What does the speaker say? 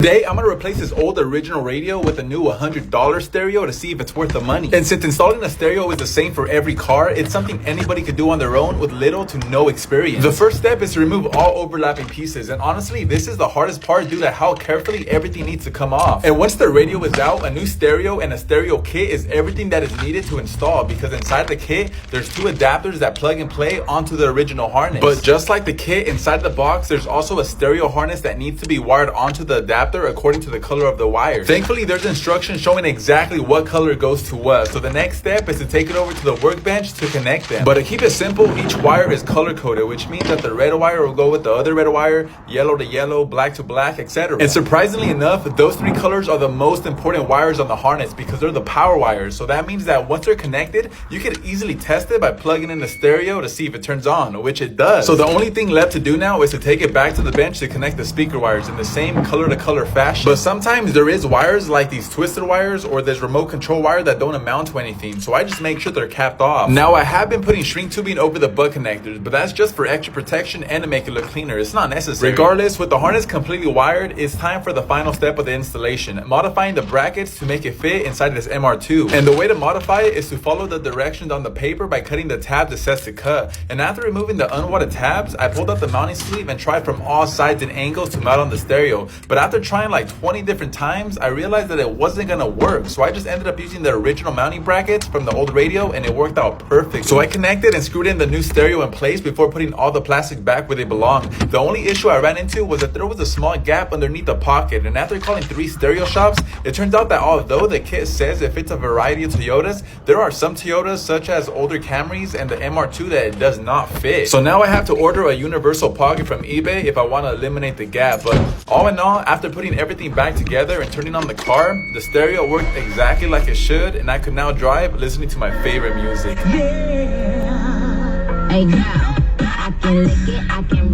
Today, I'm gonna replace this old original radio with a new $100 stereo to see if it's worth the money. And since installing a stereo is the same for every car, it's something anybody could do on their own with little to no experience. The first step is to remove all overlapping pieces, and honestly, this is the hardest part due to how carefully everything needs to come off. And once the radio is out, a new stereo and a stereo kit is everything that is needed to install, because inside the kit, there's two adapters that plug and play onto the original harness. But just like the kit, inside the box, there's also a stereo harness that needs to be wired onto the adapter according to the color of the wire. Thankfully, there's instructions showing exactly what color goes to what. So the next step is to take it over to the workbench to connect them. But to keep it simple, each wire is color coded, which means that the red wire will go with the other red wire, yellow to yellow, black to black, etc. And surprisingly enough, those three colors are the most important wires on the harness because they're the power wires. So that means that once they're connected, you can easily test it by plugging in the stereo to see if it turns on, which it does. So the only thing left to do now is to take it back to the bench to connect the speaker wires in the same color to color fashion. But sometimes there is wires like these twisted wires or this remote control wire that don't amount to anything, so I just make sure they're capped off. Now I have been putting shrink tubing over the butt connectors, but that's just for extra protection and to make it look cleaner. It's not necessary. Regardless, with the harness completely wired, it's time for the final step of the installation, modifying the brackets to make it fit inside this MR2. And the way to modify it is to follow the directions on the paper by cutting the tabs it says to cut. And after removing the unwadded tabs, I pulled out the mounting sleeve and tried from all sides and angles to mount on the stereo. But after trying like 20 different times, I realized that it wasn't gonna work. So I just ended up using the original mounting brackets from the old radio, and it worked out perfect. So I connected and screwed in the new stereo in place before putting all the plastic back where they belong. The only issue I ran into was that there was a small gap underneath the pocket, and after calling 3 stereo shops, it turns out that although the kit says it fits a variety of Toyotas, there are some Toyotas such as older Camrys and the MR2 that it does not fit. So now I have to order a universal pocket from eBay if I want to eliminate the gap. But all in all, after putting everything back together and turning on the car, the stereo worked exactly like it should, and I could now drive listening to my favorite music. Yeah. Hey, now I can lick it, I can